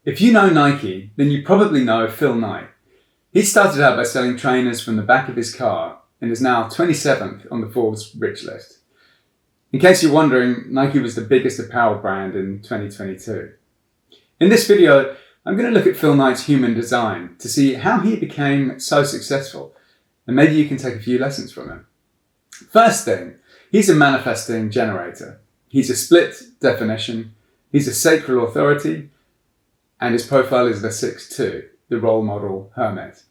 If you know Nike, then you probably know Phil Knight. He started out by selling trainers from the back of his car and is now 27th on the Forbes Rich list. In case you're wondering, Nike was the biggest apparel brand in 2022. In this video, I'm going to look at Phil Knight's human design to see how he became so successful, and maybe you can take a few lessons from him. First thing, he's a manifesting generator. He's a split definition, he's a sacral authority, and his profile is the 6-2, the role model hermit.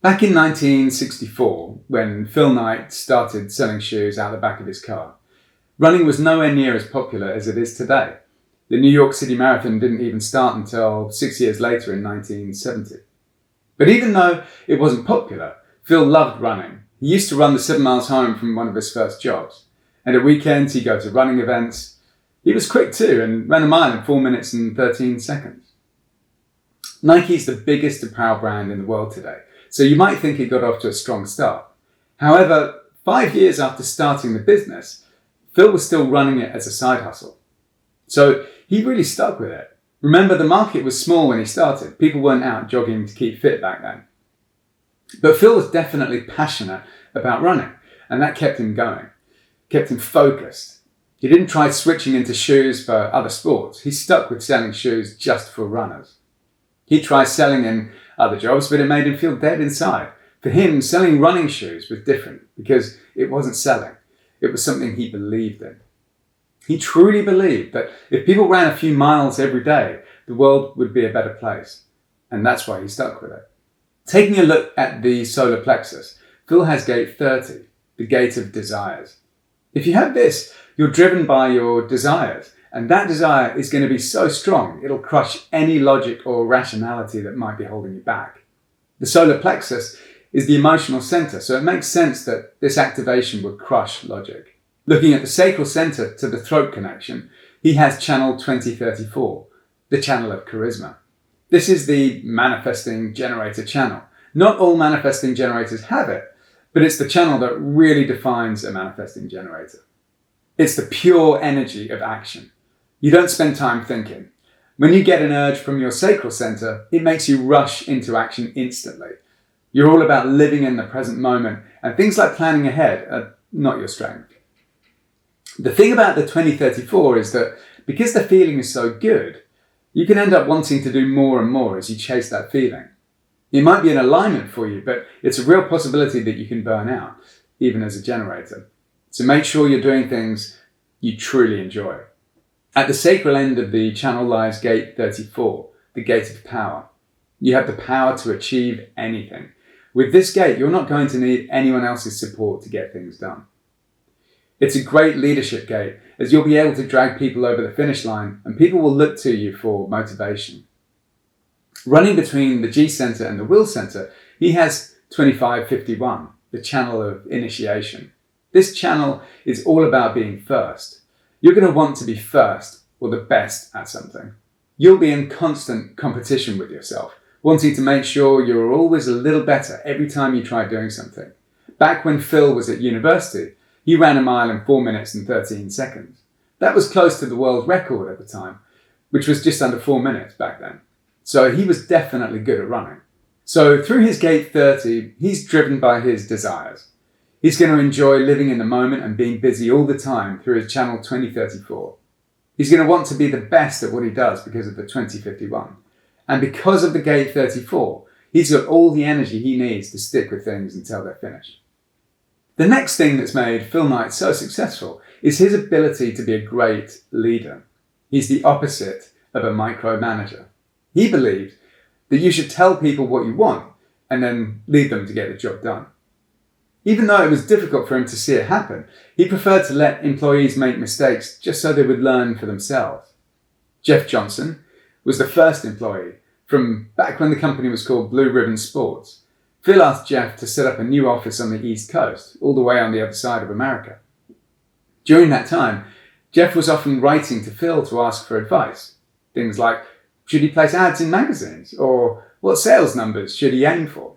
Back in 1964, when Phil Knight started selling shoes out the back of his car, running was nowhere near as popular as it is today. The New York City Marathon didn't even start until 6 years later in 1970. But even though it wasn't popular, Phil loved running. He used to run the 7 miles home from one of his first jobs. And at weekends, he'd go to running events. He was quick too and ran a mile in 4 minutes and 13 seconds. Nike's the biggest apparel brand in the world today, so you might think it got off to a strong start. However, 5 years after starting the business, Phil was still running it as a side hustle. So he really stuck with it. Remember, the market was small when he started. People weren't out jogging to keep fit back then. But Phil was definitely passionate about running, and that kept him going, kept him focused. He didn't try switching into shoes for other sports. He stuck with selling shoes just for runners. He tried selling in other jobs, but it made him feel dead inside. For him, selling running shoes was different because it wasn't selling. It was something he believed in. He truly believed that if people ran a few miles every day, the world would be a better place. And that's why he stuck with it. Taking a look at the solar plexus, Phil has gate 30, the gate of desires. If you have this, you're driven by your desires. And that desire is going to be so strong, it'll crush any logic or rationality that might be holding you back. The solar plexus is the emotional center, so it makes sense that this activation would crush logic. Looking at the sacral center to the throat connection, he has channel 2034, the channel of charisma. This is the manifesting generator channel. Not all manifesting generators have it, but it's the channel that really defines a manifesting generator. It's the pure energy of action. You don't spend time thinking. When you get an urge from your sacral center, it makes you rush into action instantly. You're all about living in the present moment, and things like planning ahead are not your strength. The thing about the 2034 is that because the feeling is so good, you can end up wanting to do more and more as you chase that feeling. It might be an alignment for you, but it's a real possibility that you can burn out, even as a generator. So make sure you're doing things you truly enjoy. At the sacral end of the channel lies gate 34, the gate of power. You have the power to achieve anything. With this gate, you're not going to need anyone else's support to get things done. It's a great leadership gate, as you'll be able to drag people over the finish line and people will look to you for motivation. Running between the G center and the will center, he has 2551, the channel of initiation. This channel is all about being first. You're going to want to be first or the best at something. You'll be in constant competition with yourself, wanting to make sure you're always a little better every time you try doing something. Back when Phil was at university, he ran a mile in 4 minutes and 13 seconds. That was close to the world record at the time, which was just under 4 minutes back then. So he was definitely good at running. So through his gate 30, he's driven by his desires. He's going to enjoy living in the moment and being busy all the time through his channel 2034. He's going to want to be the best at what he does because of the 2051. And because of the gate 34, he's got all the energy he needs to stick with things until they're finished. The next thing that's made Phil Knight so successful is his ability to be a great leader. He's the opposite of a micromanager. He believed that you should tell people what you want and then lead them to get the job done. Even though it was difficult for him to see it happen, he preferred to let employees make mistakes just so they would learn for themselves. Jeff Johnson was the first employee from back when the company was called Blue Ribbon Sports. Phil asked Jeff to set up a new office on the East Coast, all the way on the other side of America. During that time, Jeff was often writing to Phil to ask for advice. Things like, should he place ads in magazines? Or what sales numbers should he aim for?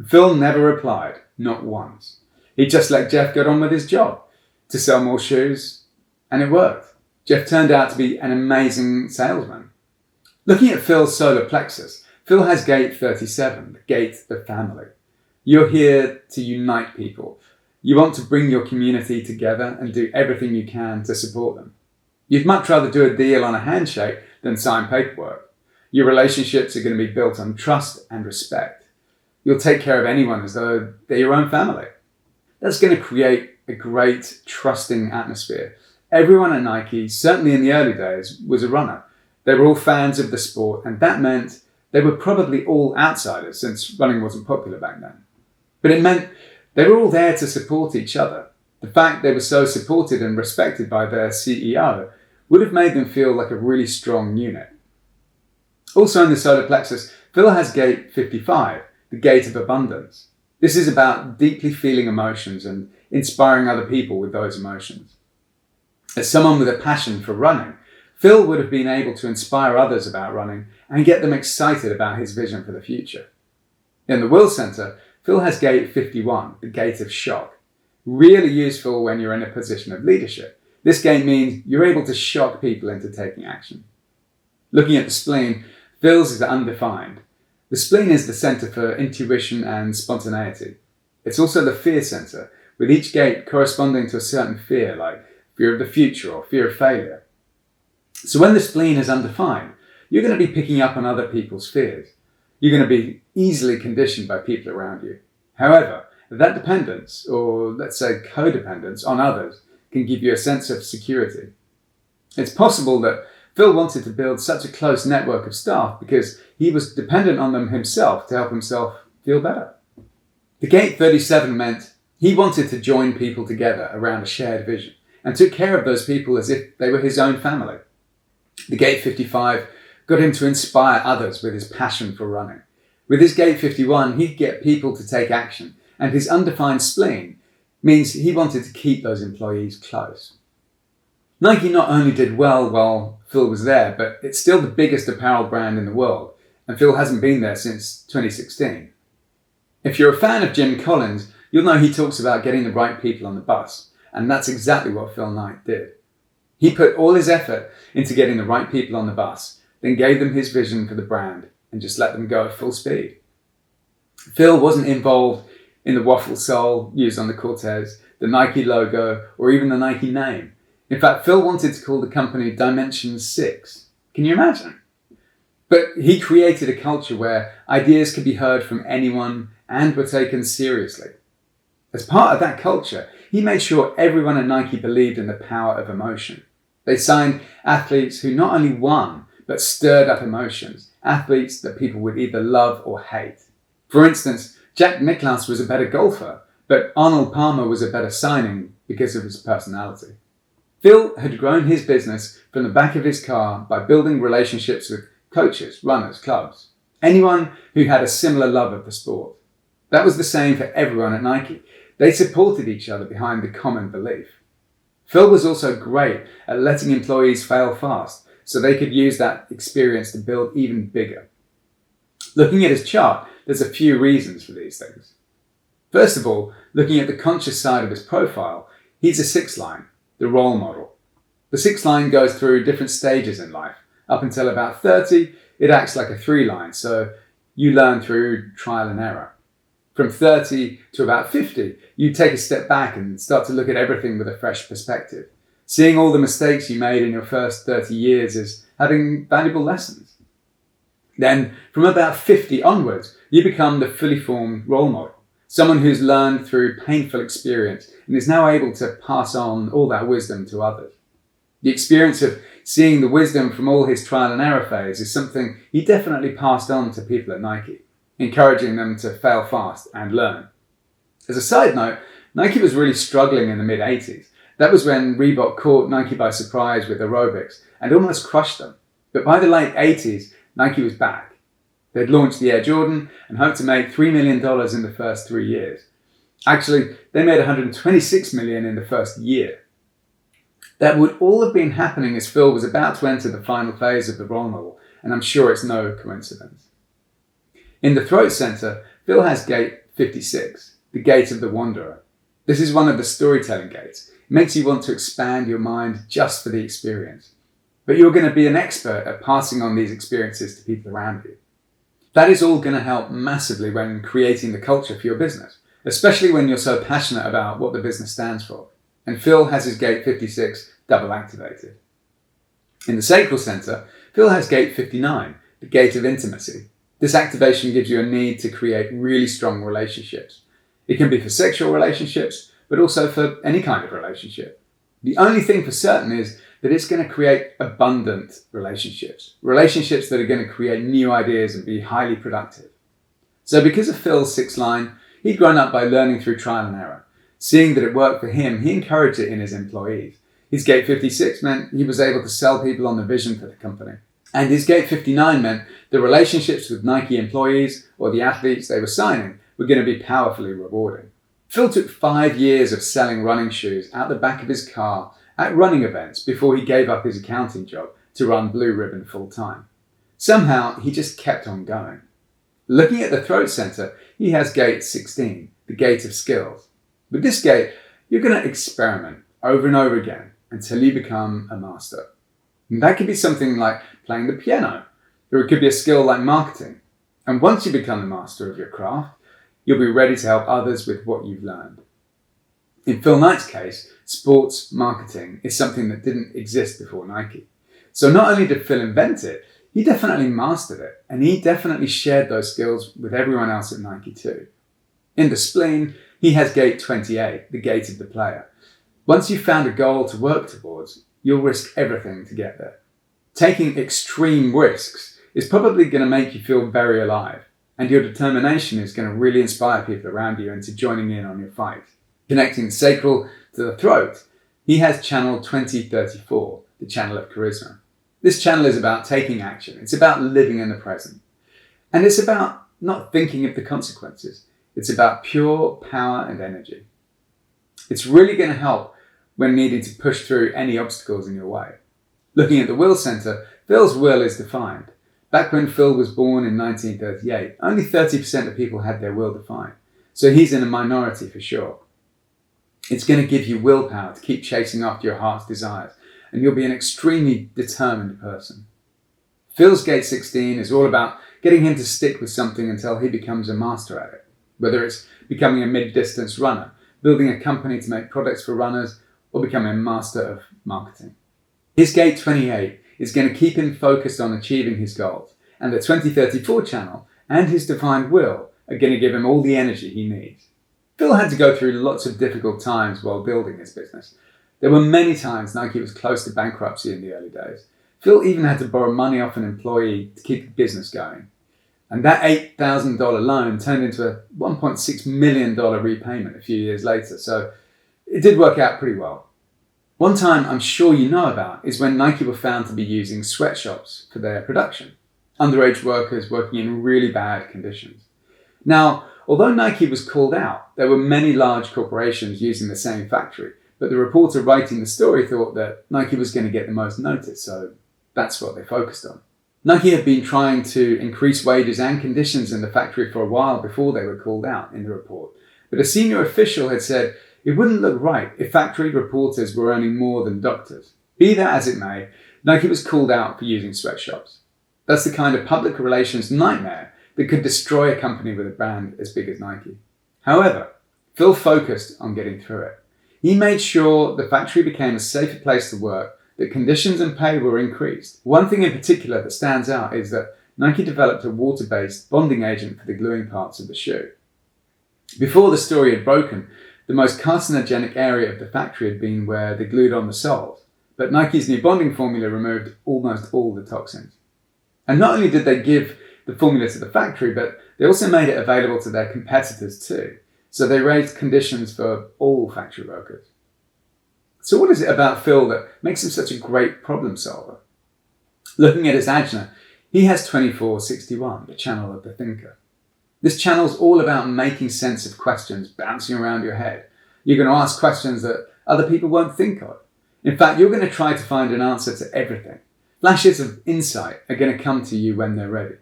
Phil never replied, not once. He just let Jeff get on with his job, to sell more shoes, and it worked. Jeff turned out to be an amazing salesman. Looking at Phil's solar plexus, Phil has gate 37, the gate of family. You're here to unite people. You want to bring your community together and do everything you can to support them. You'd much rather do a deal on a handshake than sign paperwork. Your relationships are going to be built on trust and respect. You'll take care of anyone as though they're your own family. That's going to create a great, trusting atmosphere. Everyone at Nike, certainly in the early days, was a runner. They were all fans of the sport, and that meant they were probably all outsiders since running wasn't popular back then. But it meant they were all there to support each other. The fact they were so supported and respected by their CEO would have made them feel like a really strong unit. Also in the solar plexus, Phil has gate 55, the gate of abundance. This is about deeply feeling emotions and inspiring other people with those emotions. As someone with a passion for running, Phil would have been able to inspire others about running and get them excited about his vision for the future. In the Will Center, Phil has gate 51, the gate of shock. Really useful when you're in a position of leadership. This gate means you're able to shock people into taking action. Looking at the spleen, Phil's is undefined. The spleen is the center for intuition and spontaneity. It's also the fear center, with each gate corresponding to a certain fear, like fear of the future or fear of failure. So when the spleen is undefined, you're going to be picking up on other people's fears. You're going to be easily conditioned by people around you. However, that dependence, or let's say codependence, on others can give you a sense of security. It's possible that Phil wanted to build such a close network of staff because he was dependent on them himself to help himself feel better. The gate 37 meant he wanted to join people together around a shared vision and took care of those people as if they were his own family. The gate 55 got him to inspire others with his passion for running. With his gate 51, he'd get people to take action, and his undefined spleen means he wanted to keep those employees close. Nike not only did well while Phil was there, but it's still the biggest apparel brand in the world, and Phil hasn't been there since 2016. If you're a fan of Jim Collins, you'll know he talks about getting the right people on the bus, and that's exactly what Phil Knight did. He put all his effort into getting the right people on the bus, then gave them his vision for the brand and just let them go at full speed. Phil wasn't involved in the waffle sole used on the Cortez, the Nike logo, or even the Nike name. In fact, Phil wanted to call the company Dimension 6. Can you imagine? But he created a culture where ideas could be heard from anyone and were taken seriously. As part of that culture, he made sure everyone at Nike believed in the power of emotion. They signed athletes who not only won, but stirred up emotions, athletes that people would either love or hate. For instance, Jack Nicklaus was a better golfer, but Arnold Palmer was a better signing because of his personality. Phil had grown his business from the back of his car by building relationships with coaches, runners, clubs, anyone who had a similar love of the sport. That was the same for everyone at Nike. They supported each other behind the common belief. Phil was also great at letting employees fail fast, so they could use that experience to build even bigger. Looking at his chart, there's a few reasons for these things. First of all, looking at the conscious side of his profile, he's a 6 line, the role model. The 6 line goes through different stages in life. Up until about 30, it acts like a 3 line, so you learn through trial and error. From 30 to about 50, you take a step back and start to look at everything with a fresh perspective. Seeing all the mistakes you made in your first 30 years is having valuable lessons. Then, from about 50 onwards, you become the fully formed role model, someone who's learned through painful experience and is now able to pass on all that wisdom to others. The experience of seeing the wisdom from all his trial and error phase is something he definitely passed on to people at Nike, encouraging them to fail fast and learn. As a side note, Nike was really struggling in the mid-80s. That was when Reebok caught Nike by surprise with aerobics and almost crushed them. But by the late 80s, Nike was back. They'd launched the Air Jordan and hoped to make $3 million in the first 3 years. Actually, they made $126 million in the first year. That would all have been happening as Phil was about to enter the final phase of the role model, and I'm sure it's no coincidence. In the throat center, Phil has gate 56, the gate of the wanderer. This is one of the storytelling gates. It makes you want to expand your mind just for the experience. but you're going to be an expert at passing on these experiences to people around you. That is all going to help massively when creating the culture for your business, especially when you're so passionate about what the business stands for. And Phil has his Gate 56 double activated. In the Sacral Center, Phil has Gate 59, the Gate of Intimacy. This activation gives you a need to create really strong relationships. It can be for sexual relationships, but also for any kind of relationship. The only thing for certain is that it's going to create abundant relationships that are going to create new ideas and be highly productive. So because of Phil's sixth line, he'd grown up by learning through trial and error. Seeing that it worked for him, he encouraged it in his employees. His Gate 56 meant he was able to sell people on the vision for the company. And his Gate 59 meant the relationships with Nike employees or the athletes they were signing were going to be powerfully rewarding. Phil took 5 years of selling running shoes out the back of his car at running events before he gave up his accounting job to run Blue Ribbon full time. Somehow, he just kept on going. Looking at the throat center, he has Gate 16, the Gate of Skills. With this gate, you're going to experiment over and over again until you become a master. And that could be something like playing the piano, or it could be a skill like marketing. And once you become the master of your craft, you'll be ready to help others with what you've learned. In Phil Knight's case, sports marketing is something that didn't exist before Nike. So not only did Phil invent it, he definitely mastered it, and he definitely shared those skills with everyone else at Nike too. In the spleen, he has Gate 28, the Gate of the Player. Once you've found a goal to work towards, you'll risk everything to get there. Taking extreme risks is probably going to make you feel very alive, and your determination is going to really inspire people around you into joining in on your fight. Connecting the sacral to the throat, he has channel 2034, the channel of charisma. This channel is about taking action. It's about living in the present. And it's about not thinking of the consequences. It's about pure power and energy. It's really going to help when needing to push through any obstacles in your way. Looking at the will center, Phil's will is defined. Back when Phil was born in 1938, only 30% of people had their will defined. So he's in a minority for sure. It's going to give you willpower to keep chasing after your heart's desires, and you'll be an extremely determined person. Phil's Gate 16 is all about getting him to stick with something until he becomes a master at it, whether it's becoming a mid-distance runner, building a company to make products for runners, or becoming a master of marketing. His Gate 28 is going to keep him focused on achieving his goals, and the 2034 channel and his defined will are going to give him all the energy he needs. Phil had to go through lots of difficult times while building his business. There were many times Nike was close to bankruptcy in the early days. Phil even had to borrow money off an employee to keep the business going. And that $8,000 loan turned into a $1.6 million repayment a few years later, so it did work out pretty well. One time I'm sure you know about is when Nike were found to be using sweatshops for their production. Underage workers working in really bad conditions. Now, although Nike was called out, there were many large corporations using the same factory, but the reporter writing the story thought that Nike was going to get the most notice, so that's what they focused on. Nike had been trying to increase wages and conditions in the factory for a while before they were called out in the report, but a senior official had said it wouldn't look right if factory reporters were earning more than doctors. Be that as it may, Nike was called out for using sweatshops. That's the kind of public relations nightmare that could destroy a company with a brand as big as Nike. However, Phil focused on getting through it. He made sure the factory became a safer place to work, that conditions and pay were increased. One thing in particular that stands out is that Nike developed a water-based bonding agent for the gluing parts of the shoe. Before the story had broken, the most carcinogenic area of the factory had been where they glued on the soles, but Nike's new bonding formula removed almost all the toxins. And not only did they give the formula to the factory, but they also made it available to their competitors too. So they raised conditions for all factory workers. So what is it about Phil that makes him such a great problem solver? Looking at his ajna, he has 2461, the channel of the thinker. This channel's all about making sense of questions bouncing around your head. You're going to ask questions that other people won't think of. In fact, you're going to try to find an answer to everything. Flashes of insight are going to come to you when they're ready,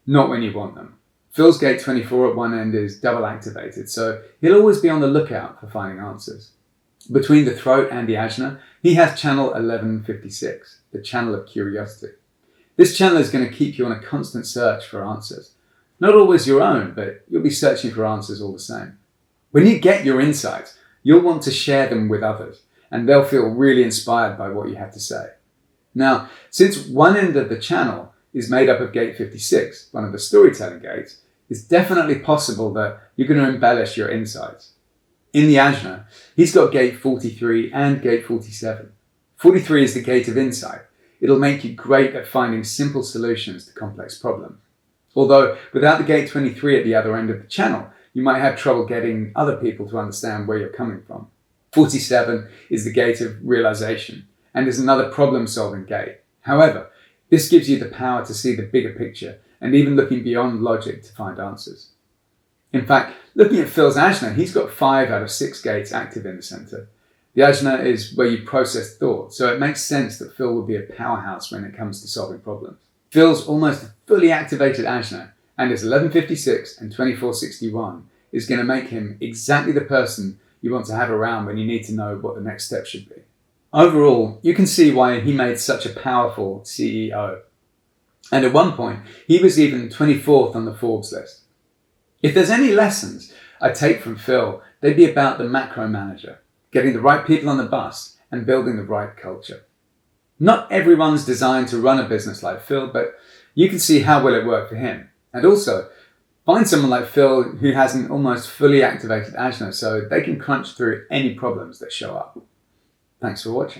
not when you want them. Phil's Gate 24 at one end is double activated, so he'll always be on the lookout for finding answers. Between the throat and the ajna, he has channel 1156, the channel of curiosity. This channel is going to keep you on a constant search for answers. Not always your own, but you'll be searching for answers all the same. When you get your insights, you'll want to share them with others, and they'll feel really inspired by what you have to say. Now, since one end of the channel is made up of gate 56, one of the storytelling gates, it's definitely possible that you're going to embellish your insights. In the Ajna, he's got gate 43 and gate 47. 43 is the gate of insight. It'll make you great at finding simple solutions to complex problems. Although, without the gate 23 at the other end of the channel, you might have trouble getting other people to understand where you're coming from. 47 is the gate of realization and is another problem-solving gate. However, this gives you the power to see the bigger picture and even looking beyond logic to find answers. In fact, looking at Phil's Ajna, he's got 5 out of 6 gates active in the center. The Ajna is where you process thought, so it makes sense that Phil would be a powerhouse when it comes to solving problems. Phil's almost fully activated Ajna and his 1156 and 2461 is going to make him exactly the person you want to have around when you need to know what the next step should be. Overall, you can see why he made such a powerful CEO. And at one point, he was even 24th on the Forbes list. If there's any lessons I take from Phil, they'd be about the macro manager, getting the right people on the bus and building the right culture. Not everyone's designed to run a business like Phil, but you can see how well it worked for him. And also, find someone like Phil who has an almost fully activated Ajna so they can crunch through any problems that show up. Thanks for watching.